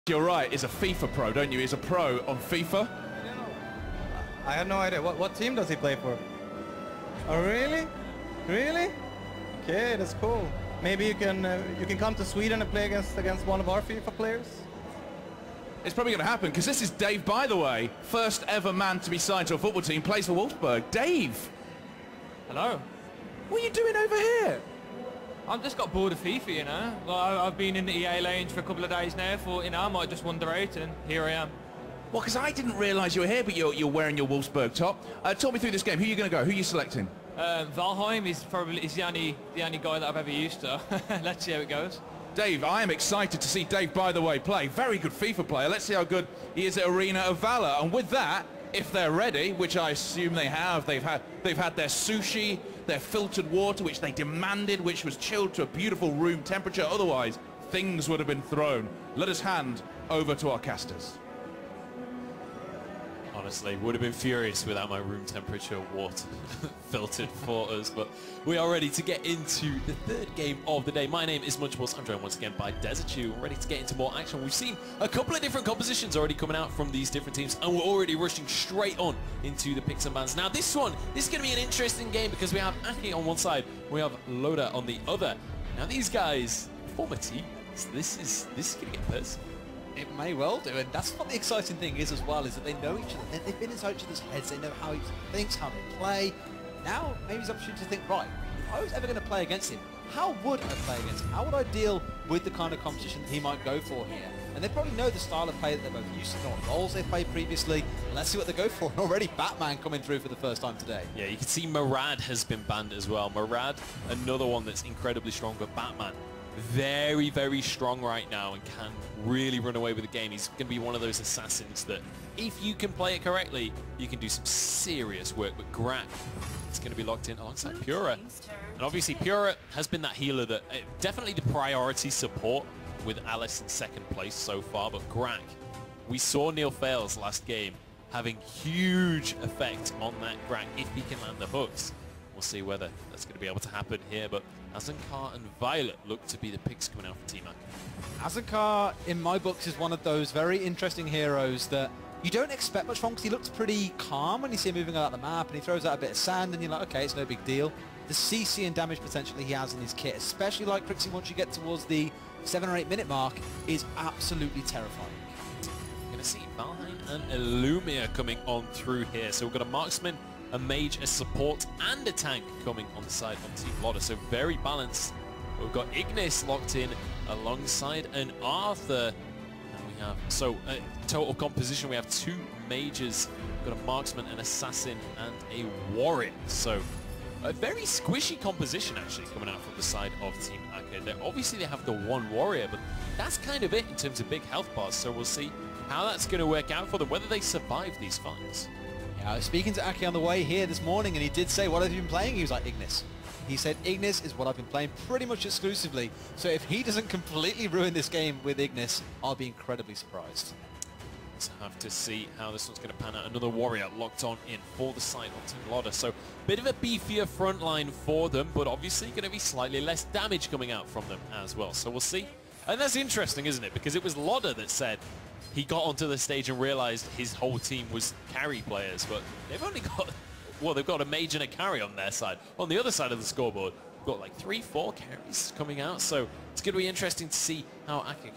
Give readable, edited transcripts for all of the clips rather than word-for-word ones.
You're right, is a FIFA pro, don't you? He's a pro on FIFA. I have no idea. What team does he play for? Oh, really? Really? Okay, that's cool. Maybe you can come to Sweden and play against one of our FIFA players? It's probably going to happen, because this is Dave, by the way. First ever man to be signed to a football team, plays for Wolfsburg. Dave! Hello. What are you doing over here? I've just got bored of FIFA, you know. Like, I've been in the EA lounge for a couple of days now. Thought, you know, I might just wander out, and here I am. Well, because I didn't realise you were here, but you're wearing your Wolfsburg top. Talk me through this game. Who are you going to go? Who are you selecting? Valheim is the only guy that I've ever used, so let's see how it goes. Dave, I am excited to see Dave, by the way, play. Very good FIFA player. Let's see how good he is at Arena of Valor. And with that, if they're ready, which I assume they have, they've had their sushi, their filtered water, which they demanded, which was chilled to a beautiful room temperature. Otherwise, things would have been thrown. Let us hand over to our casters. Honestly, would have been furious without my room temperature water filtered for us, but we are ready to get into the third game of the day. My name is Munchables. I'm joined once again by Desert. We're ready to get into more action. We've seen a couple of different compositions already coming out from these different teams, and we're already rushing straight on into the picks and bans. Now this is going to be an interesting game because we have Akke on one side, we have Loda on the other. Now these guys, former teams, this is going to get personal. It may well do, and that's what the exciting thing is as well, is that they know each other. They've been inside each other's heads. They know how each other thinks, how they play. Now, maybe it's an opportunity to think, right, if I was ever going to play against him, how would I play against him? How would I deal with the kind of competition that he might go for here? And they probably know the style of play that they're both used to, know what roles they've played previously. Let's see what they go for. And already Batman coming through for the first time today. Yeah, you can see Murad has been banned as well. Murad, another one that's incredibly strong, but Batman, very, very strong right now and can really run away with the game. He's going to be one of those assassins that, if you can play it correctly, you can do some serious work. But Grak is going to be locked in alongside Pura. And obviously Pura has been that healer that definitely the priority support with Alice in second place so far. But Grak, we saw Neil Fails last game having huge effect on that Grak if he can land the hooks. We'll see whether that's going to be able to happen here, but Azankar and Violet look to be the picks coming out for Team Akke. Azankar, in my books, is one of those very interesting heroes that you don't expect much from, because he looks pretty calm when you see him moving out the map, and he throws out a bit of sand, and you're like, okay, it's no big deal. The CC and damage potential he has in his kit, especially like Crixie once you get towards the 7 or 8 minute mark, is absolutely terrifying. We're going to see Valheim and Illumia coming on through here. So we've got a marksman, a mage, a support, and a tank coming on the side of Team Loda. So very balanced. We've got Ignis locked in alongside an Arthur. And we have, so total composition, we have 2 mages. We've got a marksman, an assassin, and a warrior. So a very squishy composition actually coming out from the side of Team Akke. Obviously they have the 1 warrior, but that's kind of it in terms of big health bars. So we'll see how that's going to work out for them, whether they survive these fights. I was speaking to Akke on the way here this morning, and he did say, what have you been playing? He was like, Ignis. He said, Ignis is what I've been playing pretty much exclusively. So if he doesn't completely ruin this game with Ignis, I'll be incredibly surprised. Let's have to see how this one's going to pan out. Another warrior locked on in for the side of Team Loda. So bit of a beefier front line for them, but obviously going to be slightly less damage coming out from them as well. So we'll see. And that's interesting, isn't it? Because it was Loda that said he got onto the stage and realized his whole team was carry players, but they've only got, well, they've got a mage and a carry on their side. On the other side of the scoreboard, we've got like 3-4 carries coming out, so it's going to be interesting to see how Akke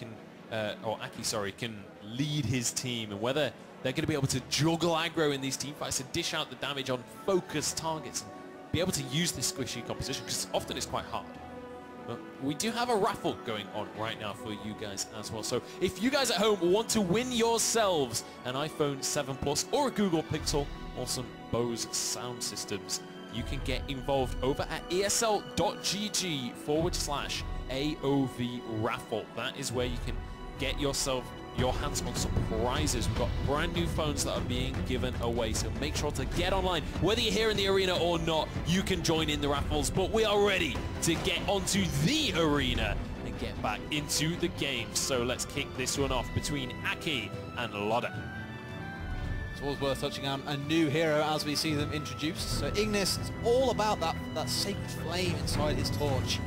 can lead his team, and whether they're going to be able to juggle aggro in these team fights and dish out the damage on focused targets and be able to use this squishy composition, because often it's quite hard. But we do have a raffle going on right now for you guys as well. So if you guys at home want to win yourselves an iPhone 7 Plus or a Google Pixel or some Bose sound systems, you can get involved over at esl.gg/AOV raffle. That is where you can get your hands on some prizes. We've got brand new phones that are being given away, so make sure to get online. Whether you're here in the arena or not, you can join in the raffles, but we are ready to get onto the arena and get back into the game. So let's kick this one off between Akke and Loda. It's always worth touching on a new hero as we see them introduced. So Ignis is all about that sacred flame inside his torch.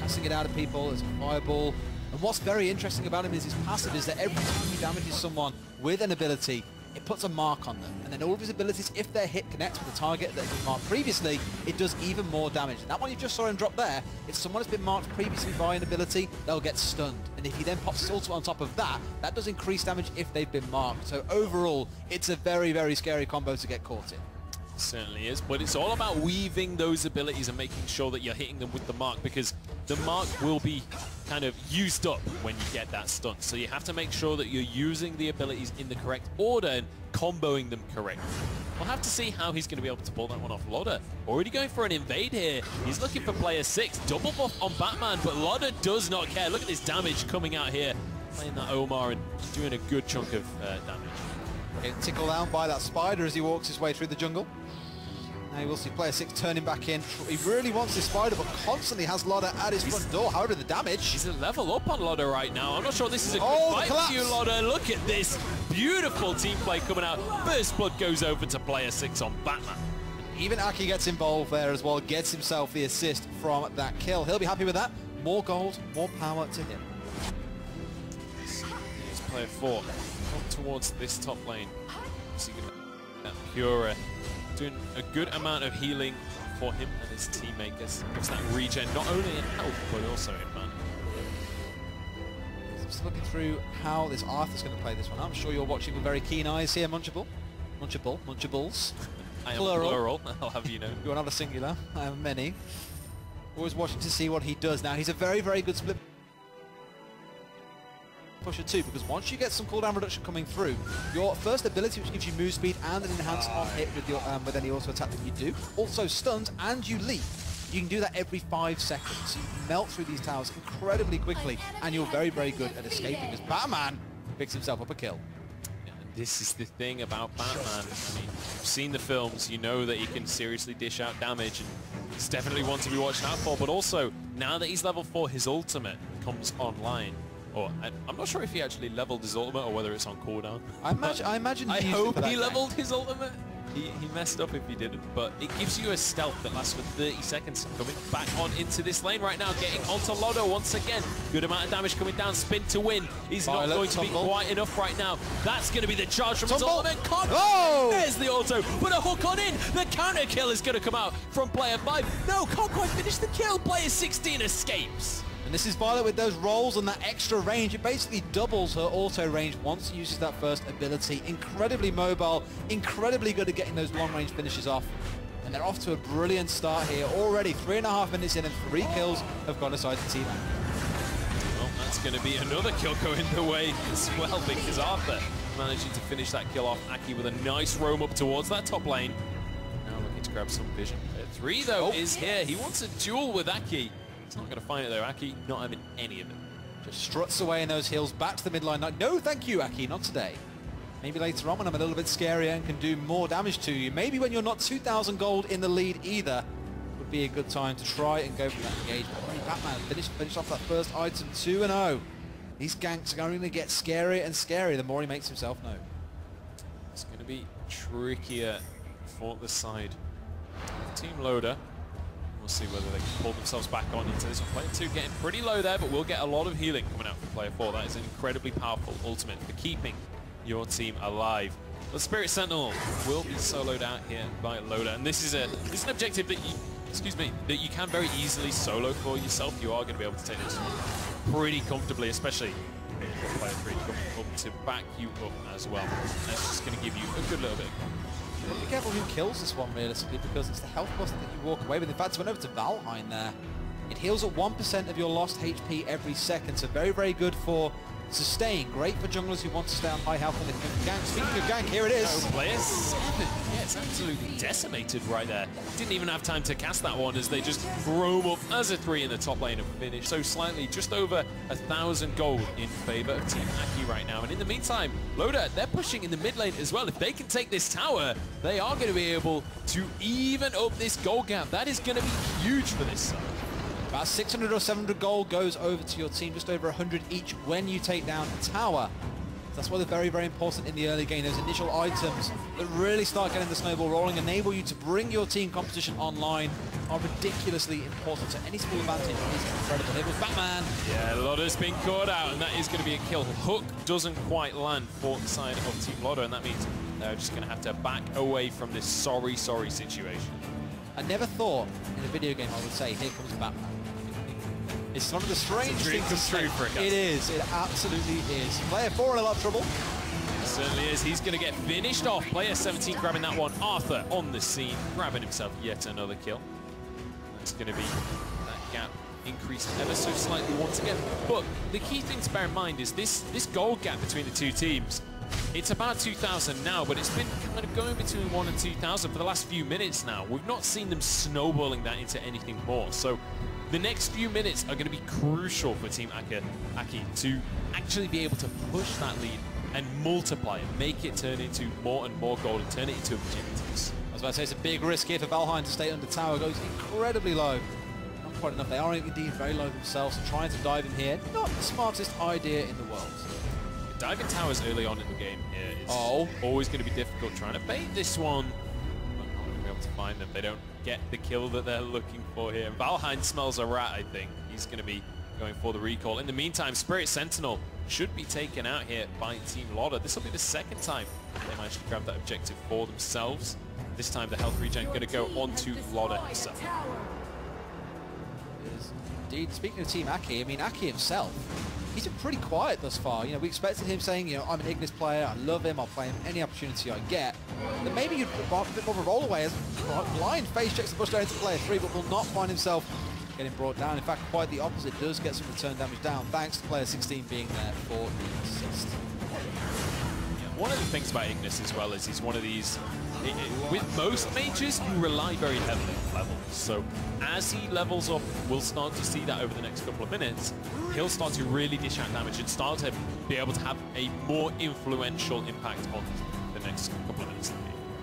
Casting it out of people as a fireball. And what's very interesting about him is his passive is that every time he damages someone with an ability, it puts a mark on them. And then all of his abilities, if their hit connects with the target that has been marked previously, it does even more damage. And that one you just saw him drop there, if someone has been marked previously by an ability, they'll get stunned. And if he then pops his ultimate on top of that, that does increase damage if they've been marked. So overall, it's a very, very scary combo to get caught in. Certainly is, but it's all about weaving those abilities and making sure that you're hitting them with the mark, because the mark will be kind of used up when you get that stun. So you have to make sure that you're using the abilities in the correct order and comboing them correctly. We'll have to see how he's going to be able to pull that one off. Loda already going for an invade here. He's looking for player 6. Double buff on Batman, but Loda does not care. Look at this damage coming out here. Playing that Omar and doing a good chunk of damage. Getting tickled down by that spider as he walks his way through the jungle. Now you will see player 6 turning back in. He really wants this spider, but constantly has Loda at his front door. However, the damage... He's a level up on Loda right now. I'm not sure this is a good fight collapse. for you, Loda. Look at this beautiful team play coming out. First blood goes over to player 6 on Batman. Even Akke gets involved there as well, gets himself the assist from that kill. He'll be happy with that. More gold, more power to him. Here's player 4. Up towards this top lane. So you get that Pura doing a good amount of healing for him and his teammates. Gives that regen not only in health but also in mana. Just looking through how this Arthur's going to play this one. I'm sure you're watching with very keen eyes here, Munchable. Munchables. I am Plural. plural, I'll have you know. You're not a singular. I have many. Always watching to see what he does now. He's a very, very good split pusher too, because once you get some cooldown reduction coming through, your first ability, which gives you move speed and an enhanced on hit with your with any auto attack that you do, also stuns and you leap. You can do that every 5 seconds. So you can melt through these towers incredibly quickly, and you're very, very good at escaping as Batman picks himself up a kill. This is the thing about Batman. I mean, you've seen the films, you know that he can seriously dish out damage, and it's definitely one to be watched out for, but also, now that he's level 4, his ultimate comes online. Or, I'm not sure if he actually leveled his ultimate or whether it's on cooldown. I imagine I he used it hope for that he game. leveled his ultimate. He messed up if he didn't, but it gives you a stealth that lasts for 30 seconds. Coming back on into this lane right now, getting onto Loda once again. Good amount of damage coming down. Spin to win is not going to be quite enough right now. That's going to be the charge from his ultimate. Oh! There's the auto, but a hook on in. The counter kill is going to come out from player 5. No, can't quite finish the kill. Player 16 escapes. And this is Violet with those rolls and that extra range. It basically doubles her auto range once she uses that first ability. Incredibly mobile, incredibly good at getting those long range finishes off. And they're off to a brilliant start here. Already 3.5 minutes in and 3 kills have gone aside to Team Akke. Well, that's going to be another kill going the way as well, because Arthur managing to finish that kill off. Akke with a nice roam up towards that top lane. Now looking to grab some vision. Player 3 though is here. He wants a duel with Akke. He's not going to find it though. Akke not having any of it. Just struts away in those heels back to the midline. No, thank you, Akke, not today. Maybe later on when I'm a little bit scarier and can do more damage to you. Maybe when you're not 2,000 gold in the lead either would be a good time to try and go for that engagement. Batman finished off that first item 2-0. These ganks are going to get scarier and scarier the more he makes himself known. It's going to be trickier for the side of Team Loda. We'll see whether they can pull themselves back on into this one. Player 2 getting pretty low there, but we'll get a lot of healing coming out from player 4. That is an incredibly powerful ultimate for keeping your team alive. The Spirit Sentinel will be soloed out here by Loda, and this is an objective that you can very easily solo for yourself. You are going to be able to take this one pretty comfortably, especially if you've got player 3 coming up to back you up as well. That's just going to give you a good little bit. Be careful who kills this one realistically, because it's the health cost that you walk away with. In fact, it went over to Valheim there. It heals at 1% of your lost HP every second, so very, very good for sustain. Great for junglers who want to stay on high health when they can gank. Speaking of gank, here it is. So player 7, yeah, it's absolutely decimated right there. Didn't even have time to cast that one as they just roam up as a 3 in the top lane and finish. So slightly, just over 1,000 gold in favor of Team Akke right now. And in the meantime, Loda, they're pushing in the mid lane as well. If they can take this tower, they are going to be able to even up this gold gap. That is going to be huge for this side. About 600 or 700 gold goes over to your team, just over 100 each when you take down a tower. That's why they're very, very important in the early game. Those initial items that really start getting the snowball rolling, enable you to bring your team competition online, are ridiculously important. So any small advantage is incredible. Here was Batman. Yeah, Loda's been caught out, and that is going to be a kill. Hook doesn't quite land for the side of Team Loda, and that means they're just going to have to back away from this sorry situation. I never thought in a video game I would say, here comes Batman. It's one of the strange things to say. It is. It absolutely is. Player 4 in a lot of trouble. It certainly is. He's going to get finished off. Player 17 grabbing that one. Arthur on the scene, grabbing himself yet another kill. That's going to be that gap increased ever so slightly once again. But the key thing to bear in mind is this gold gap between the two teams. It's about 2,000 now, but it's been kind of going between 1 and 2,000 for the last few minutes now. We've not seen them snowballing that into anything more. So the next few minutes are going to be crucial for Team Akke to actually be able to push that lead and multiply it, make it turn into more and more gold and turn it into objectives. I was about to say, it's a big risk here for Valheim to stay under tower. Goes incredibly low. Not quite enough. They are indeed very low themselves. Trying to dive in here, not the smartest idea in the world. Diving towers early on in the game here is always going to be difficult. Trying to bait this one, but not going to be able to find them. They don't get the kill that they're looking for here. Valheim smells a rat, I think. He's going to be going for the recall. In the meantime, Spirit Sentinel should be taken out here by Team Loda. This will be the second time they managed to grab that objective for themselves. This time the health regen going to go onto Loda himself. Indeed, speaking of Team Akke, I mean, Akke himself, he's been pretty quiet thus far. You know, we expected him saying, you know, I'm an Ignis player, I love him, I'll play him any opportunity I get. Then maybe you'd put a bit more of a roll away as blind face checks the push down into player 3, but will not find himself getting brought down. In fact, quite the opposite, does get some return damage down, thanks to player 16 being there for the assist. One of the things about Ignis as well is he's one of these, with most mages, you rely very heavily on levels. So as he levels up, we'll start to see that over the next couple of minutes. He'll start to really dish out damage and start to be able to have a more influential impact on the next couple of minutes.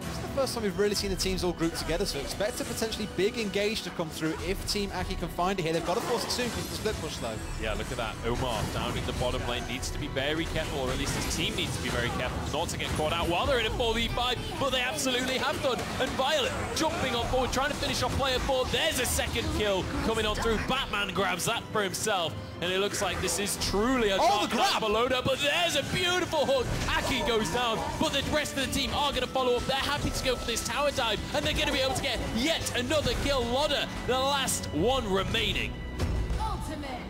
This is the first time we've really seen the teams all grouped together, so expect a potentially big engage to come through if Team Akke can find it here. They've got to force it soon for the split push though. Yeah, look at that. Omar down in the bottom lane needs to be very careful, or at least his team needs to be very careful not to get caught out while they're in a 4v5, but they absolutely have done. And Violet jumping on forward, trying to finish off player 4. There's a second kill coming on through. Batman grabs that for himself, and it looks like this is truly a dark night for Loda, but there's a beautiful hook. Akke goes down, but the rest of the team are going to follow up. They're happy to go for this tower dive, and they're going to be able to get yet another kill. Loda, the last one remaining.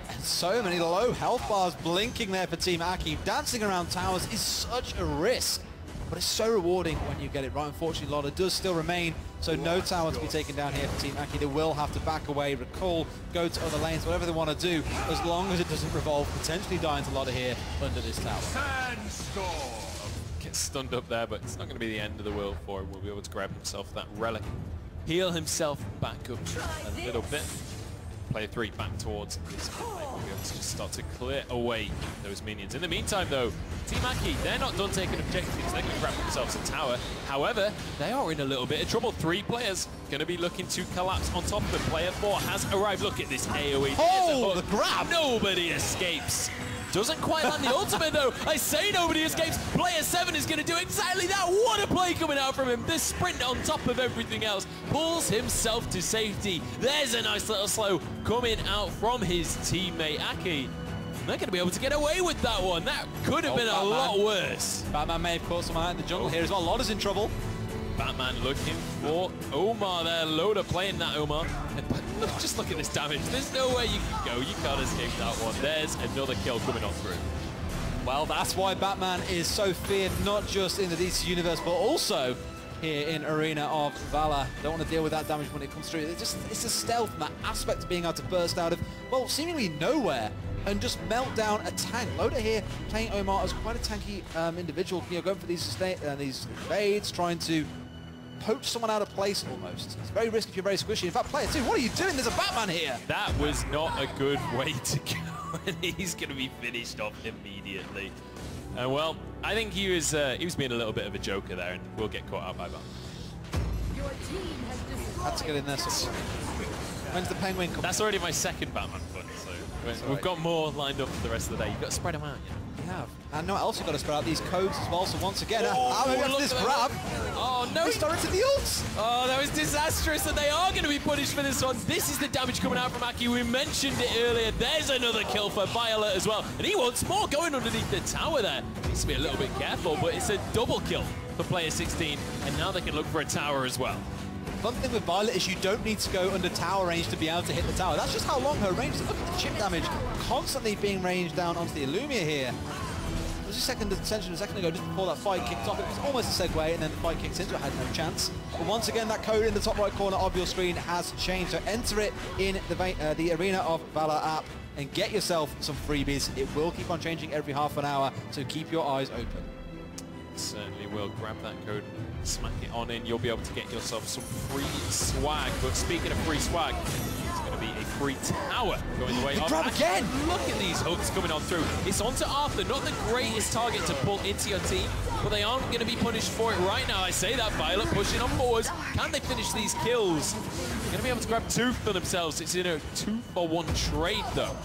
And so many low health bars blinking there for Team Akke. Dancing around towers is such a risk, but it's so rewarding when you get it right. Unfortunately, Loda does still remain, so no tower to be taken down here for Team Akke. They will have to back away, recall, go to other lanes, whatever they want to do, as long as it doesn't revolve, potentially dying to Loda here under this tower. Gets stunned up there, but it's not going to be the end of the world for him. We'll be able to grab himself that relic, heal himself back up a little bit. Player 3 back towards this midlane. We'll be able to just start to clear away those minions. In the meantime, though, Team Akke, they're not done taking objectives. They're going to grab themselves a tower. However, they are in a little bit of trouble. 3 players going to be looking to collapse on top of them. Player 4 has arrived. Look at this AoE. Oh, the grab! Nobody escapes. Doesn't quite land the ultimate, though. I say nobody escapes. Player 7 is going to do exactly that. What a play coming out from him. This sprint on top of everything else pulls himself to safety. There's a nice little slow coming out from his teammate, Akke. They're going to be able to get away with that one. That could have been a lot worse. Batman may have caught someone out in the jungle here as well. Loda's in trouble. Batman looking for Omar there. Loda playing that Omar. But look, just look at this damage. There's nowhere you can go. You can't escape that one. There's another kill coming on through. Well, that's why Batman is so feared, not just in the DC universe, but also here in Arena of Valor. Don't want to deal with that damage when it comes through. It's a stealth, and that aspect of being able to burst out of, well, seemingly nowhere and just melt down a tank. Loda here playing Omar as quite a tanky individual, you know, going for these invades, trying to poach someone out of place almost. It's very risky if you're very squishy. In fact, player 2, what are you doing? There's a Batman here. That was not a good way to go, and he's going to be finished off immediately. And well, I think he was being a little bit of a joker there, and will get caught out by Batman. Had to get in there. When's the penguin coming? That's already my second Batman fun, so we've got more lined up for the rest of the day. You've got to spread them out, yeah. We have. And no, also got to spread out these codes as well. So once again, look this at that. grab. Oh no, He started to the ults. Oh, that was disastrous, and they are going to be punished for this one. This is the damage coming out from Akke. We mentioned it earlier. There's another kill for Violet as well. And he wants more going underneath the tower there. Needs to be a little bit careful, but it's a double kill for player 16. And now they can look for a tower as well. Fun thing with Violet is you don't need to go under tower range to be able to hit the tower. That's just how long her range is. Look at the chip damage constantly being ranged down onto the Illumia here. There was a second ago, just before that fight kicked off. It was almost a segue, and then the fight kicks into it, had no chance. But once again, that code in the top right corner of your screen has changed. So enter it in the arena of Valor app and get yourself some freebies. It will keep on changing every half an hour, so keep your eyes open. It certainly will. Grab that code, smack it on in. You'll be able to get yourself some free swag. But speaking of free swag, it's going to be a free tower going the way of grab again! Look at these hooks coming on through. It's onto Arthur, not the greatest target to pull into your team, but they aren't going to be punished for it right now. I say that, Violet pushing on forwards. Can they finish these kills? They're going to be able to grab 2 for themselves. It's in a 2-for-1 trade, though.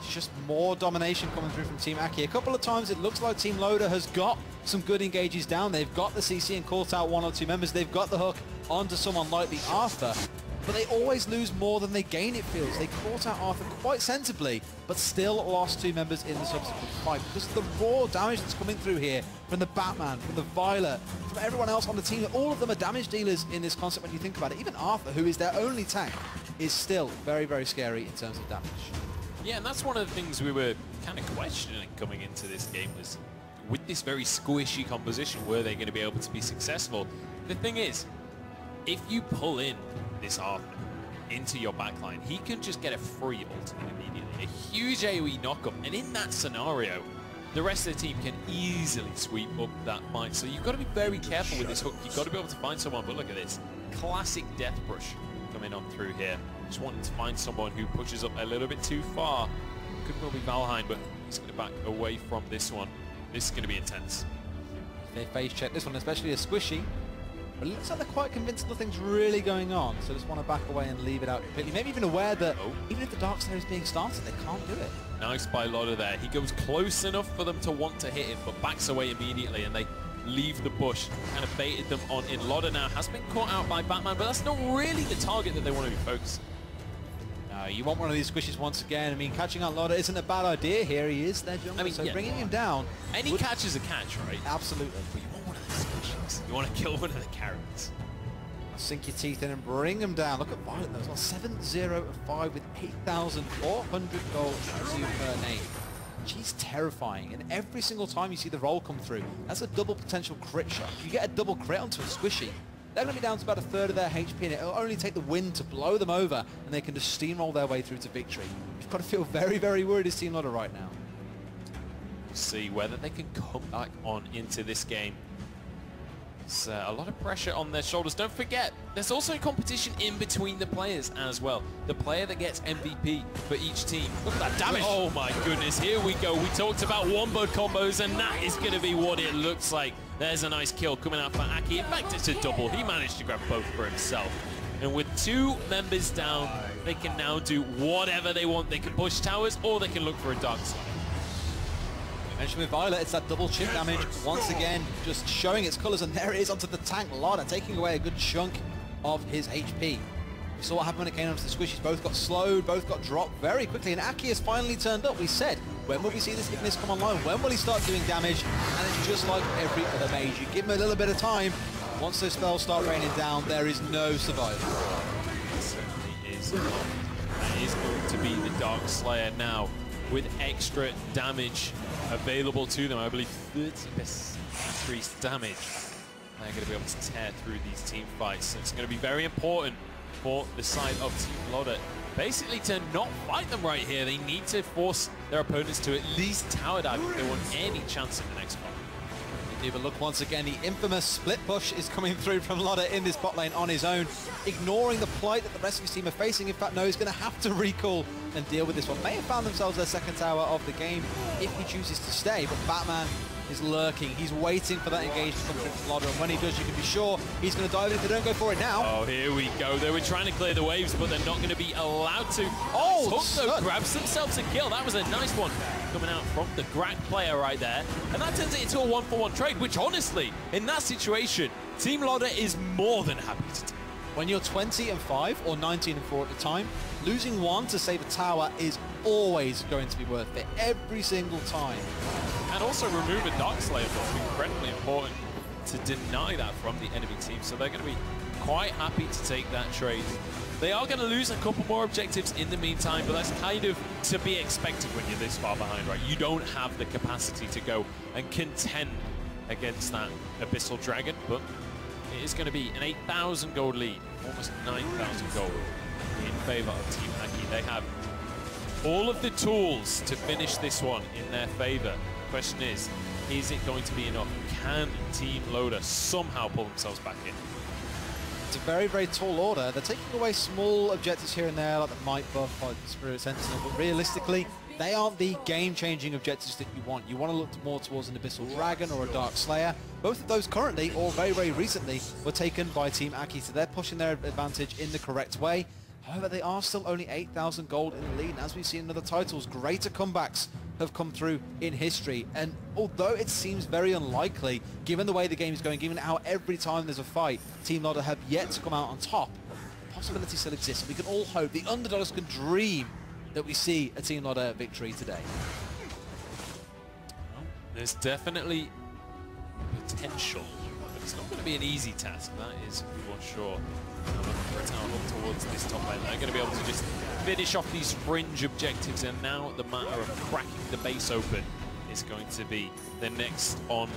Just more domination coming through from Team Akke. A couple of times it looks like Team Loda has got some good engages down. They've got the CC and caught out 1 or 2 members. They've got the hook onto someone like the Arthur, but they always lose more than they gain, it feels. They caught out Arthur quite sensibly, but still lost 2 members in the subsequent fight because of the raw damage that's coming through here from the Batman, from the Violet, from everyone else on the team. All of them are damage dealers in this concept when you think about it. Even Arthur, who is their only tank, is still very, very scary in terms of damage. Yeah, and that's one of the things we were kind of questioning coming into this game was, with this very squishy composition, were they going to be able to be successful? The thing is, if you pull in this Arthur into your backline, he can just get a free ultimate immediately. A huge AoE knockup, and in that scenario, the rest of the team can easily sweep up that fight. So you've got to be very careful with this hook. You've got to be able to find someone, but look at this. Classic death brush coming on through here. Just wanting to find someone who pushes up a little bit too far. Could well be Valheim, but he's going to back away from this one. This is going to be intense. They face check this one, especially a squishy. But it looks like they're quite convinced nothing's really going on, so just want to back away and leave it out completely. Maybe even aware that even if the Dark Slayer is being started, they can't do it. Nice by Loda there. He goes close enough for them to want to hit him, but backs away immediately, and they leave the bush. Kind of baited them on in. Loda now has been caught out by Batman, but that's not really the target that they want to be focusing. You want one of these squishes once again. I mean, catching out Loda isn't a bad idea here. He is their jungler, so bringing him down. Any catch is a catch, right? Absolutely. But you want one of these squishes. You want to kill one of the carrots. Sink your teeth in and bring him down. Look at Violet though as well. 7-0-5 with 8,400 gold to her name. She's terrifying, and every single time you see the roll come through, that's a double potential crit shot. If you get a double crit onto a squishy, they're going to be down to about 1/3 of their HP, and it'll only take the wind to blow them over, and they can just steamroll their way through to victory. You've got to feel very, very worried as Team Loda right now. See whether they can come back on into this game. It's a lot of pressure on their shoulders. Don't forget, there's also a competition in between the players as well. The player that gets MVP for each team. Look at that damage. Oh my goodness, here we go. We talked about one-bird combos, and that is going to be what it looks like. There's a nice kill coming out for Akke. In fact, it's a double. He managed to grab both for himself. And with 2 members down, they can now do whatever they want. They can push towers, or they can look for a dark side. Mentioned with Violet, it's that double chip damage once again, just showing its colors, and there it is onto the tank. Loda taking away a good chunk of his HP. We saw what happened when it came onto the squishies. Both got slowed, both got dropped very quickly, and Akke has finally turned up. We said, when will we see this Ignis come online? When will he start doing damage? And it's just like every other mage. You give him a little bit of time. Once those spells start raining down, there is no survival. It certainly is. That is going to be the Dark Slayer now, with extra damage available to them. I believe 30% increased damage. They're going to be able to tear through these team fights. So it's going to be very important for the side of Team Loda basically to not fight them right here. They need to force their opponents to at least tower dive if they want any chance in the next fight. But look, once again, the infamous split push is coming through from Loda in this bot lane on his own, ignoring the plight that the rest of his team are facing. In fact, no, he's going to have to recall and deal with this one. May have found themselves their second tower of the game if he chooses to stay, but Batman is lurking. He's waiting for that engage to come through from Loda, and when he does, you can be sure he's going to dive in if they don't go for it now. Oh, here we go. They were trying to clear the waves, but they're not going to be allowed to. Oh, Hook, though, grabs themselves a kill. That was a nice one. coming out from the Grak player right there. And that turns it into a 1-for-1 trade, which honestly, in that situation, Team Loda is more than happy to take. When you're 20-5 or 19-4 at the time, losing one to save a tower is always going to be worth it, every single time. And also remove a Dark Slayer, that's incredibly important to deny that from the enemy team. So they're going to be quite happy to take that trade. They are going to lose a couple more objectives in the meantime, but that's kind of to be expected when you're this far behind, right? You don't have the capacity to go and contend against that Abyssal Dragon, but it is going to be an 8,000 gold lead, almost 9,000 gold in favor of Team Akke. They have all of the tools to finish this one in their favor. The question is it going to be enough? Can Team Loda somehow pull themselves back in? It's a very, very tall order. They're taking away small objectives here and there, like the Might buff, like the Spirit Sentinel, but realistically, they aren't the game-changing objectives that you want. You want to look more towards an Abyssal Dragon or a Dark Slayer. Both of those currently, or very, very recently, were taken by Team Akke, so they're pushing their advantage in the correct way. However, they are still only 8,000 gold in the lead, and as we've seen in other titles, greater comebacks have come through in history. And although it seems very unlikely, given the way the game is going, given how every time there's a fight, Team Loda have yet to come out on top, the possibility still exists. We can all hope, the underdogs can dream that we see a Team Loda victory today. Well, there's definitely potential, but it's not going to be an easy task, that is for sure. Looking for a tower up towards this top lane. They're going to be able to just finish off these fringe objectives, and now the matter of cracking the base open is going to be the next on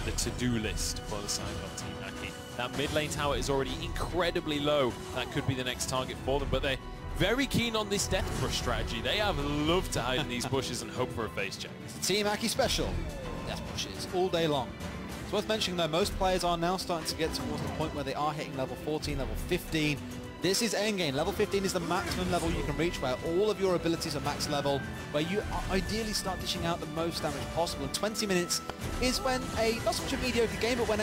the to-do list for the side of Team Akke. That mid lane tower is already incredibly low. That could be the next target for them, but they're very keen on this death rush strategy. They have loved to hide in these bushes and hope for a face check. Team Akke special. Death pushes all day long. It's worth mentioning though, most players are now starting to get towards the point where they are hitting level 14, level 15. This is endgame. Level 15 is the maximum level you can reach, where all of your abilities are max level, where you ideally start dishing out the most damage possible. And 20 minutes is when not so much a mediocre game, but when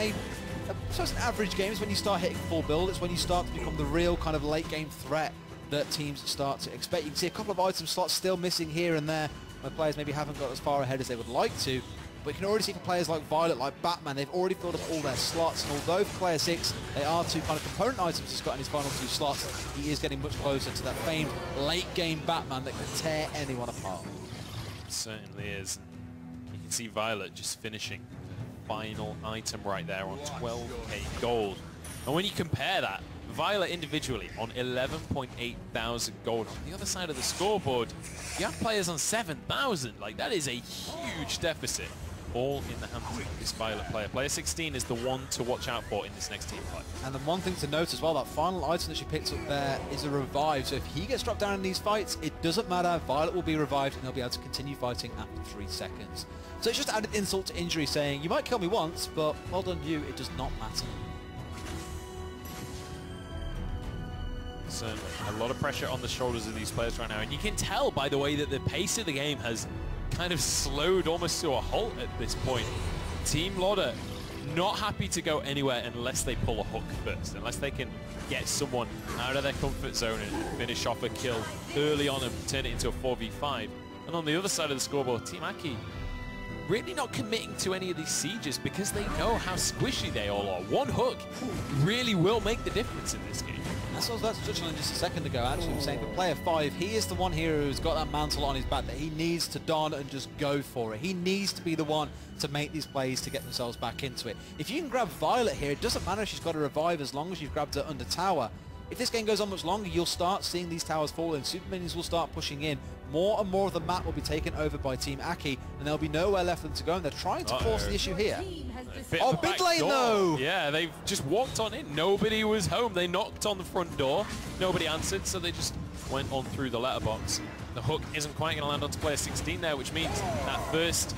so it's an average game is when you start hitting full build. It's when you start to become the real kind of late game threat that teams start to expect. You can see a couple of item slots still missing here and there, where players maybe haven't got as far ahead as they would like to. But you can already see for players like Violet, like Batman, they've already filled up all their slots. And although for player 6, they are two kind of component items he's got in his final 2 slots, he is getting much closer to that famed late-game Batman that can tear anyone apart. It certainly is. You can see Violet just finishing the final item right there on 12k gold. And when you compare that, Violet individually on 11.8 thousand gold. On the other side of the scoreboard, you have players on 7,000. Like, that is a huge deficit, all in the hands of this Violet player. Player 16 is the one to watch out for in this next team fight. And the one thing to note as well, that final item that she picks up there is a revive. So if he gets dropped down in these fights, it doesn't matter. Violet will be revived and they'll be able to continue fighting after 3 seconds. So it's just added insult to injury, saying, you might kill me once, but well done you, it does not matter. Certainly. A lot of pressure on the shoulders of these players right now, and you can tell by the way that the pace of the game has kind of slowed almost to a halt at this point. Team Loda not happy to go anywhere unless they pull a hook first, unless they can get someone out of their comfort zone and finish off a kill early on and turn it into a 4v5. And on the other side of the scoreboard, Team Akke really not committing to any of these sieges because they know how squishy they all are. One hook really will make the difference in this game. That's what I was about to touch on just a second ago, actually. I'm saying for player 5, he is the one here who's got that mantle on his back that he needs to don and just go for it. He needs to be the one to make these plays to get themselves back into it. If you can grab Violet here, it doesn't matter if she's got a revive as long as you've grabbed her under tower. If this game goes on much longer, you'll start seeing these towers fall and super minions will start pushing in. More and more of the map will be taken over by Team Akke, and there'll be nowhere left for them to go, and they're trying to force the issue here. Oh, big lane though! Yeah, they've just walked on in. Nobody was home. They knocked on the front door. Nobody answered, so they just went on through the letterbox. The hook isn't quite going to land onto player 16 there, which means that first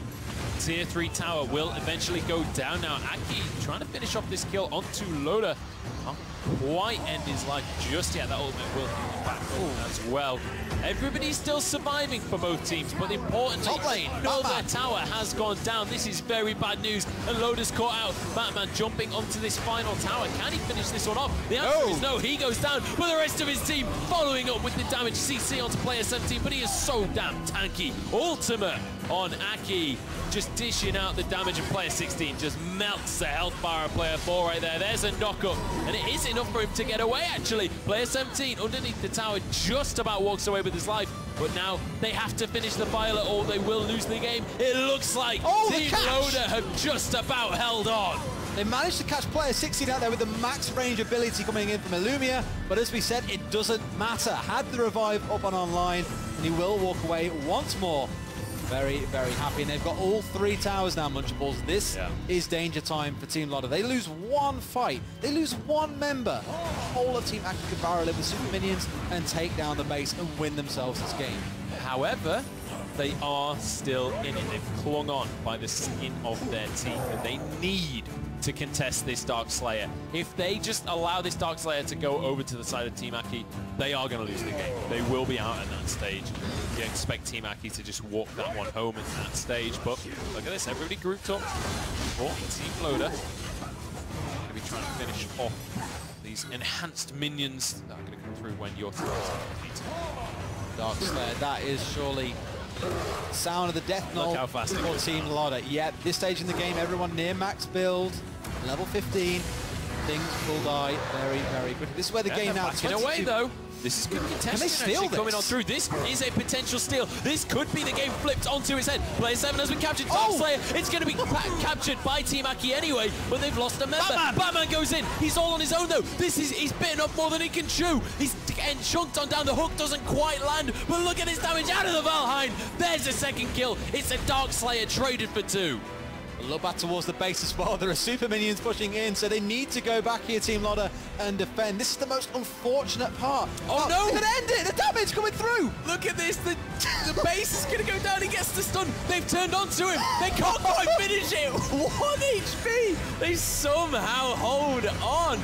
tier 3 tower will eventually go down. Now Akke trying to finish off this kill onto Loda. Can't quite end his life just yet. That ultimate will be back as well. Everybody's still surviving for both teams, but importantly, top lane, Loda tower has gone down. This is very bad news, and Loda's caught out. Batman jumping onto this final tower. Can he finish this one off? The answer is no. He goes down, but the rest of his team following up with the damage. CC onto player 17, but he is so damn tanky. Ultimate on Akke, just dishing out the damage, and player 16 just melts the health bar of player 4 right there. There's a knock-up, and it is enough for him to get away, actually. Player 17 underneath the tower just about walks away with his life, but now they have to finish the Violet or they will lose the game. It looks like Team Loda have just about held on. They managed to catch player 16 out there with the max range ability coming in from Illumia, but as we said, it doesn't matter. Had the revive up and online, and he will walk away once more. Very, very happy, and they've got all 3 towers now, Munchables. This is danger time for Team Loda. They lose one fight, they lose one member. The whole of Team Akke could barrel in with super minions and take down the base and win themselves this game. However, they are still in it. They've clung on by the skin of their teeth, and they need to contest this Dark Slayer. If they just allow this Dark Slayer to go over to the side of Team Akke, they are going to lose the game. They will be out at that stage. You expect Team Akke to just walk that one home at that stage, but look at this, everybody grouped up for Team Loda. Going to be trying to finish off these enhanced minions that are going to come through when your team is defeated. Dark Slayer, that is surely sound of the death knell for Team Loda. Yeah, this stage in the game, everyone near max build, level 15. Things will die very, very quickly. This is where the game now... Backing away, though. This is good contestation. Can they steal this? Coming on through. This is a potential steal. This could be the game flipped onto its head. Player 7 has been captured. Dark Slayer, it's going to be captured by Team Akke anyway, but they've lost a member. Batman goes in. He's all on his own, though. He's bitten off more than he can chew. He's getting chunked on down. The hook doesn't quite land, but look at this damage out of the Valheim. There's a second kill. It's a Dark Slayer traded for 2. Look back towards the base as well. There are super minions pushing in, so they need to go back here, Team Loda, and defend. This is the most unfortunate part. Oh no! They could end it! The damage coming through! Look at this! The base is going to go down. He gets the stun. They've turned onto him. They can't quite finish it. 1 HP! They somehow hold on.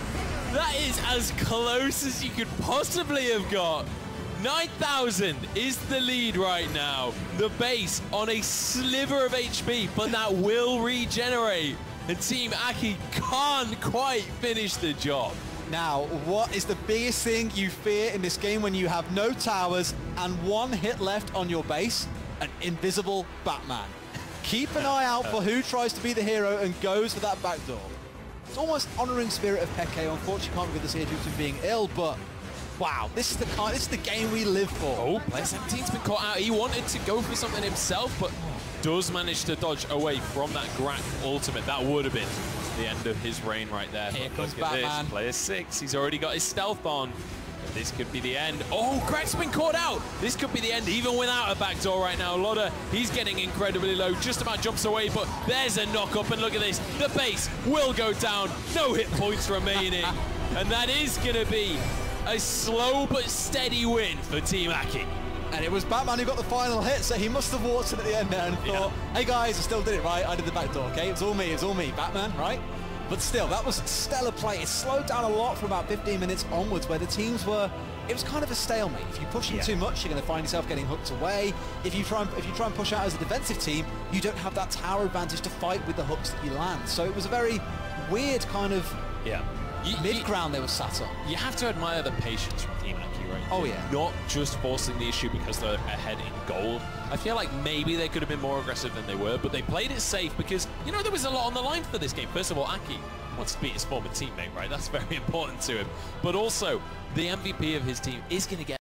That is as close as you could possibly have got. 9,000 is the lead right now. The base on a sliver of HP, but that will regenerate. And Team Akke can't quite finish the job. Now, what is the biggest thing you fear in this game when you have no towers and 1 hit left on your base? An invisible Batman. Keep an eye out for who tries to be the hero and goes for that back door. It's almost honoring spirit of Peke. Unfortunately, can't be with us here due to being ill, but wow, this is the game we live for. Oh, player 17's been caught out. He wanted to go for something himself, but does manage to dodge away from that Grak ultimate. That would have been the end of his reign right there. Here but comes look at Batman. this. Player 6, he's already got his stealth on. This could be the end. Oh, Grak's been caught out. This could be the end, even without a backdoor right now. Loda, he's getting incredibly low, just about jumps away, but there's a knock-up, and look at this. The base will go down. No hit points remaining. And that is going to be a slow but steady win for Team Akke. And it was Batman who got the final hit, so he must have walked in at the end there and thought, hey guys, I still did it, right? I did the back door, okay? It was all me, Batman, right? But still, that was stellar play. It slowed down a lot for about 15 minutes onwards, where the teams were, it was kind of a stalemate. If you push in too much, you're going to find yourself getting hooked away. If you try and push out as a defensive team, you don't have that tower advantage to fight with the hooks that you land. So it was a very weird kind of mid-ground they were sat on. You have to admire the patience from Team Akke, right? Oh, yeah. Not just forcing the issue because they're ahead in gold. I feel like maybe they could have been more aggressive than they were, but they played it safe because, you know, there was a lot on the line for this game. First of all, Akke wants to beat his former teammate, right? That's very important to him. But also, the MVP of his team is going to get